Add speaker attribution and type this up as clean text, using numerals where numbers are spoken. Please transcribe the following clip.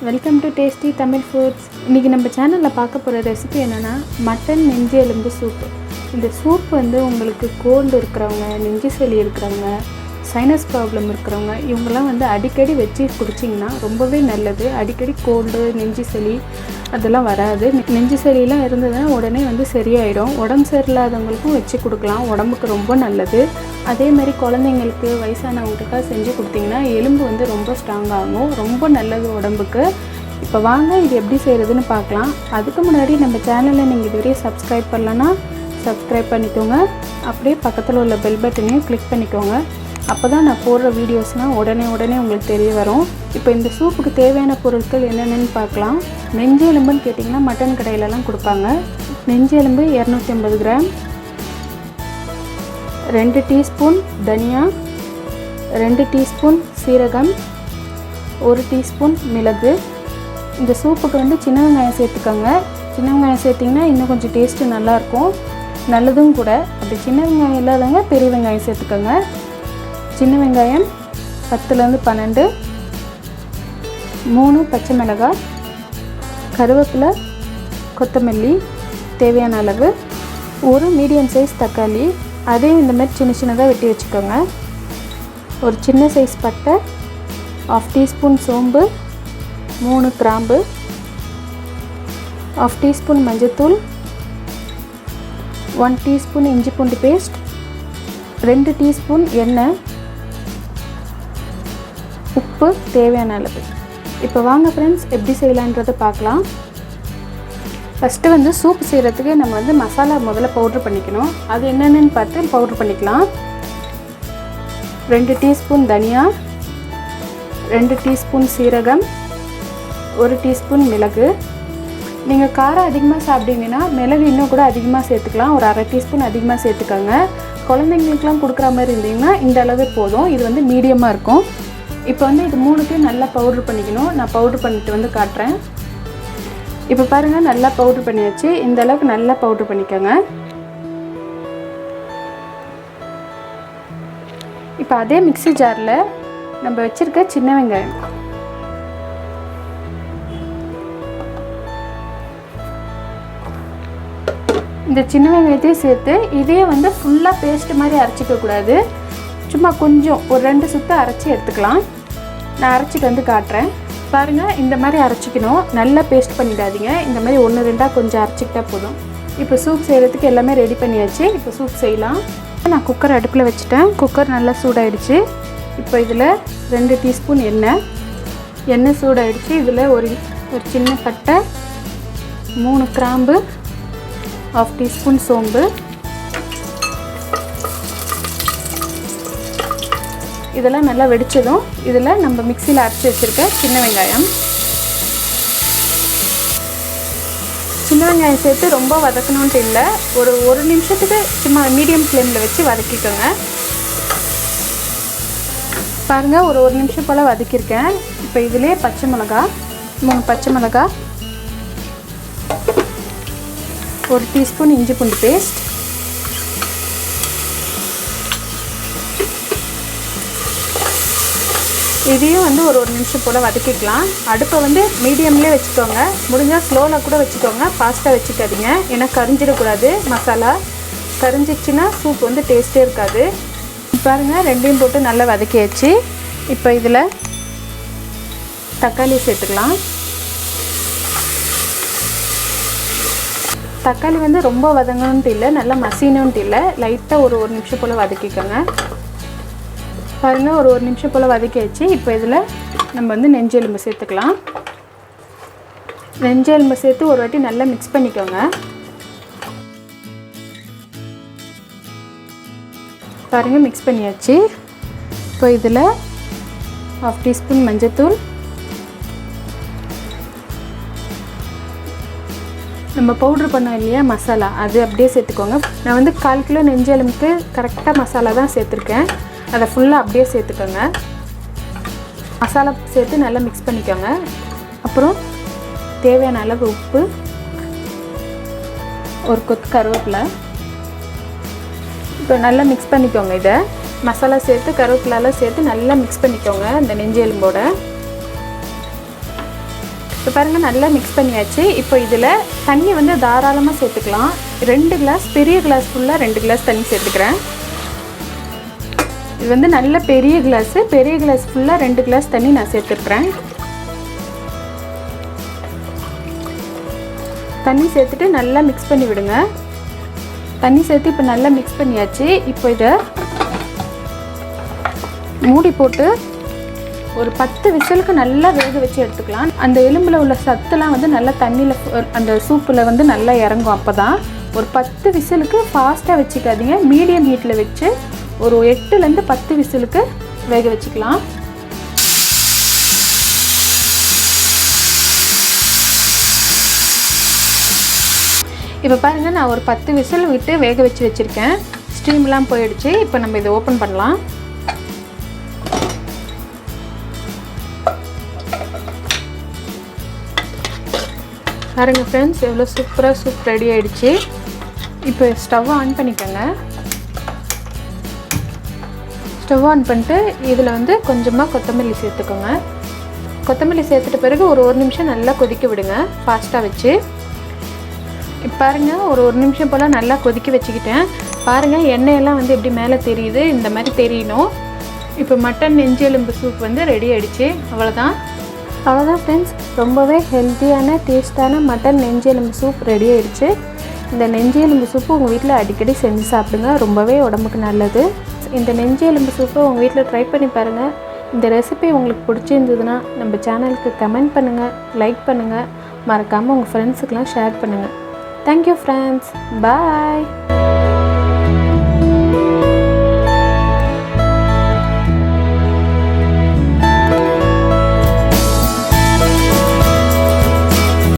Speaker 1: Welcome to tasty Tamil foods. இன்றைக்கி நம்ம சேனலில் பார்க்க போகிற ரெசிபி என்னென்னா மட்டன் நெஞ்சு எலும்பு சூப்பு. இந்த சூப் வந்து உங்களுக்கு கோல்டு இருக்கிறவங்க, நெஞ்சு சளி இருக்கிறவங்க, சைனஸ் ப்ராப்ளம் இருக்கிறவங்க இவங்கெல்லாம் வந்து அடிக்கடி வச்சு குடிச்சிங்கன்னா ரொம்பவே நல்லது. அடிக்கடி கோல்டு, நெஞ்சு சளி அதெல்லாம் வராது. நெஞ்சு சளியெலாம் இருந்ததுன்னா உடனே வந்து சரியாயிடும். உடம்பு சரியில்லாதவங்களுக்கும் வச்சு கொடுக்கலாம், உடம்புக்கு ரொம்ப நல்லது. அதே மாதிரி குழந்தைங்களுக்கு, வயசானவங்களுக்காக செஞ்சு கொடுத்திங்கன்னா எலும்பு வந்து ரொம்ப ஸ்ட்ராங் ஆகும், ரொம்ப நல்லது உடம்புக்கு. இப்போ வாங்க இது எப்படி செய்கிறதுன்னு பார்க்கலாம். அதுக்கு முன்னாடி நம்ம சேனலை நீங்கள் இதுவரையும் சப்ஸ்கிரைப் பண்ணலன்னா சப்ஸ்கிரைப் பண்ணிக்கோங்க. அப்படியே பக்கத்தில் உள்ள பெல் பட்டனையும் கிளிக் பண்ணிக்கோங்க. அப்போ தான் நான் போடுற வீடியோஸ்லாம் உடனே உங்களுக்கு தெரிய வரும். இப்போ இந்த சூப்புக்கு தேவையான பொருட்கள் என்னென்னு பார்க்கலாம். நெஞ்சு எலும்புன்னு கேட்டிங்கன்னா மட்டன் கடையிலலாம் கொடுப்பாங்க. நெஞ்சு எலும்பு 250 கிராம், 2 டீஸ்பூன் தனியா, 2 டீஸ்பூன் சீரகம், 1 டீஸ்பூன் மிளகு. இந்த சூப்புக்கு வந்து சின்ன வெங்காயம் சேர்த்துக்கோங்க. சின்ன வெங்காயம் சேர்த்திங்கன்னா இன்னும் கொஞ்சம் டேஸ்ட்டு நல்லாயிருக்கும், நல்லதும் கூட. அப்படி சின்ன வெங்காயம் இல்லாதவங்க பெரிய வெங்காயம் சேர்த்துக்கோங்க. சின்ன வெங்காயம் 10லேருந்து 12, 3 பச்சை மிளகாய், கருவேப்பிலை, கொத்தமல்லி தேவையான அளவு, ஒரு மீடியம் சைஸ் தக்காளி, அதையும் இந்த மாதிரி சின்னதாக வெட்டி வச்சுக்கோங்க. ஒரு சின்ன சைஸ் பட்டை, 1/2 டீஸ்பூன் சோம்பு, 3 கிராம்பு, 1/2 டீஸ்பூன் மஞ்சத்தூள், 1 டீஸ்பூன் இஞ்சி பூண்டு பேஸ்ட், 2 டீஸ்பூன் எண்ணெய், உப்பு தேவையான அளவு. இப்போ வாங்க ஃப்ரெண்ட்ஸ் எப்படி செய்யலான்றதை பார்க்கலாம். ஃபஸ்ட்டு வந்து சூப் செய்கிறதுக்கு நம்ம வந்து மசாலா முதல்ல பவுட்ரு பண்ணிக்கணும். அது என்னென்னு பார்த்து பவுட்ரு பண்ணிக்கலாம். 2 டீஸ்பூன் தனியா, 2 டீஸ்பூன் சீரகம், 1 டீஸ்பூன் மிளகு. நீங்கள் காரம் அதிகமாக சாப்பிட்டீங்கன்னா மிளகு இன்னும் கூட அதிகமாக சேர்த்துக்கலாம். ஒரு 1/2 டீஸ்பூன் அதிகமாக சேர்த்துக்கோங்க. குழந்தைங்களுக்குலாம் கொடுக்குற மாதிரி இருந்தீங்கன்னா இந்த அளவே போதும். இது வந்து மீடியமாக இருக்கும். இப்போ வந்து இது 3த்தையும் நல்லா பவுட்ரு பண்ணிக்கணும். நான் பவுட்ரு பண்ணிட்டு வந்து காட்டுறேன். இப்போ பாருங்கள், நல்லா பவுட்ரு பண்ணியாச்சு. இந்த அளவுக்கு நல்லா பவுட்ரு பண்ணிக்கோங்க. இப்போ அதே மிக்ஸி ஜாரில் நம்ம வச்சுருக்க சின்ன வெங்காயம், இந்த சின்ன வெங்காயத்தையும் சேர்த்து இதையே வந்து ஃபுல்லாக பேஸ்ட்டு மாதிரி அரைச்சிக்கக்கூடாது. சும்மா கொஞ்சம் ஒரு 2 சுற்று அரைச்சி எடுத்துக்கலாம். நான் அரைச்சிட்டு வந்து காட்டுறேன். பாருங்கள், இந்த மாதிரி அரைச்சிக்கணும். நல்லா பேஸ்ட் பண்ணிடாதீங்க. இந்த மாதிரி 1-2 கொஞ்சம் அரைச்சிக்கிட்டா போதும். இப்போ சூப் செய்கிறதுக்கு எல்லாமே ரெடி பண்ணியாச்சு. இப்போ சூப் செய்யலாம். நான் குக்கர் அடுப்பில் வச்சுட்டேன். குக்கர் நல்லா சூடாயிடுச்சு. இப்போ இதில் 2 டீஸ்பூன் எண்ணெய் சூடாயிடுச்சு. இதில் ஒரு சின்ன பட்டை, 3 கிராம்பு, 1/2 டீஸ்பூன் சோம்பு, இதெல்லாம் நல்லா வெடிச்சதும் இதில் நம்ம மிக்சியில் அரைச்சி வச்சுருக்க சின்ன வெங்காயம் சேர்த்து ரொம்ப வதக்கணுன்ட்டு இல்லை. ஒரு நிமிஷத்துக்கு சும்மா மீடியம் ஃப்ளேமில் வச்சு வதக்கிக்கோங்க. பாருங்கள், ஒரு நிமிஷம் போல் வதக்கியிருக்கேன். இப்போ இதிலே பச்சை மிளகா, 3 பச்சை மிளகா, 1 டீஸ்பூன் இஞ்சி பூண்டு பேஸ்ட், இதையும் வந்து ஒரு நிமிஷம் போல் வதக்கிக்கலாம். அடுப்பை வந்து மீடியம்லேயே வச்சுக்கோங்க. முடிஞ்சால் ஸ்லோவில் கூட வச்சுக்கோங்க, ஃபாஸ்ட்டாக வச்சுக்காதீங்க. ஏன்னா கரிஞ்சிடக்கூடாது. மசாலா கரிஞ்சிச்சுன்னா சூப் வந்து டேஸ்ட்டே இருக்காது. பாருங்கள், 2யும் போட்டு நல்லா வதக்கியாச்சு. இப்போ இதில் தக்காளி சேர்த்துக்கலாம். தக்காளி வந்து ரொம்ப வதங்கணுன்ட்டு இல்லை, நல்லா மசியணுன்ட்டு இல்லை, லைட்டாக ஒரு நிமிஷம் போல் வதக்கிக்கோங்க. பாருங்கள், ஒரு நிமிஷம் போல் வதக்கியாச்சு. இப்போ இதில் நம்ம வந்து நெஞ்சு எலும்பு சேர்த்துக்கலாம். நெஞ்சு எலும்பு சேர்த்து ஒரு வாட்டி நல்லா மிக்ஸ் பண்ணிக்கோங்க. பாருங்கள், மிக்ஸ் பண்ணியாச்சு. இப்போ இதில் 1/2 டீஸ்பூன் மஞ்சத்தூள், நம்ம பவுட்ரு பண்ணோம் இல்லையா மசாலா, அது அப்படியே சேர்த்துக்கோங்க. நான் வந்து 1/4 கிலோ நெஞ்சு எலும்புக்கு கரெக்டாக மசாலா தான் சேர்த்துருக்கேன். அதை ஃபுல்லாக அப்படியே சேர்த்துக்கோங்க. மசாலா சேர்த்து நல்லா மிக்ஸ் பண்ணிக்கோங்க. அப்புறம் தேவையான அளவு உப்பு, ஒரு கொத்து கருவேப்பிலை. இப்போ நல்லா மிக்ஸ் பண்ணிக்கோங்க. இதை மசாலா சேர்த்து கருவேப்பிலெல்லாம் சேர்த்து நல்லா மிக்ஸ் பண்ணிக்கோங்க இந்த நெஞ்சு எலும்போட. இப்போ பாருங்கள் நல்லா மிக்ஸ் பண்ணியாச்சு. இப்போ இதில் தண்ணி வந்து தாராளமாக சேர்த்துக்கலாம். 2 கிளாஸ், பெரிய கிளாஸ் ஃபுல்லாக 2 கிளாஸ் தண்ணி சேர்த்துக்கிறேன். இது வந்து நல்ல பெரிய கிளாஸ் ஃபுல்லாக 2 கிளாஸ் தண்ணி நான் சேர்த்துக்கிறேன். தண்ணி சேர்த்துட்டு நல்லா மிக்ஸ் பண்ணி விடுங்க. தண்ணி சேர்த்து இப்போ நல்லா மிக்ஸ் பண்ணியாச்சு. இப்போ இதை மூடி போட்டு ஒரு 10 விசிலுக்கு நல்லா வேக வச்சு எடுத்துக்கலாம். அந்த எலும்பில் உள்ள சத்துலாம் வந்து நல்லா தண்ணியில் அந்த சூப்பில் வந்து நல்லா இறங்கும். அப்போ தான் ஒரு 10 விசிலுக்கு ஃபாஸ்ட்டாக வச்சுக்காதீங்க, மீடியம் ஹீட்டில் வச்சு ஒரு 8லேருந்து 10 விசிலுக்கு வேக வச்சுக்கலாம். இப்போ பாருங்கள், நான் ஒரு 10 விசில் விட்டு வேக வச்சு வச்சுருக்கேன். ஸ்டீம்லாம் போயிடுச்சு. இப்போ நம்ம இதை ஓப்பன் பண்ணலாம். பாருங்கள் ஃப்ரெண்ட்ஸ், எவ்வளோ சூப்பராக சூப் ரெடி ஆகிடுச்சு. இப்போ ஸ்டவ் ஆன் பண்ணிக்கோங்க. ஸ்டவ் ஆன் பண்ணிட்டு இதில் வந்து கொஞ்சமாக கொத்தமல்லி சேர்த்துக்கோங்க. கொத்தமல்லி சேர்த்துட்ட பிறகு ஒரு நிமிஷம் நல்லா கொதிக்க விடுங்க, ஃபாஸ்ட்டாக வச்சு. இப்போ பாருங்கள், ஒரு நிமிஷம் போல் நல்லா கொதிக்க வச்சுக்கிட்டேன். பாருங்கள், எண்ணெயெல்லாம் வந்து எப்படி மேலே தெரியுது, இந்த மாதிரி தெரியணும். இப்போ மட்டன் நெஞ்சு எலும்பு சூப் வந்து ரெடி ஆகிடுச்சு. அவ்வளோதான் ஃப்ரெண்ட்ஸ், ரொம்பவே ஹெல்த்தியான டேஸ்ட்டான மட்டன் நெஞ்சு எலும்பு சூப் ரெடி ஆகிடுச்சு. இந்த நெஞ்சு எலும்பு சூப்பு உங்கள் வீட்டில் அடிக்கடி செஞ்சு சாப்பிடுங்க, ரொம்பவே உடம்புக்கு நல்லது. இந்த நெஞ்சு எலும்பு சூப்பை உங்கள் வீட்டில் ட்ரை பண்ணி பாருங்கள். இந்த ரெசிபி உங்களுக்கு பிடிச்சிருந்ததுன்னா நம்ம சேனலுக்கு கமெண்ட் பண்ணுங்கள், லைக் பண்ணுங்கள், மறக்காமல் உங்கள் ஃப்ரெண்ட்ஸுக்கெலாம் ஷேர் பண்ணுங்கள். தேங்க்யூ ஃப்ரெண்ட்ஸ், பாய்.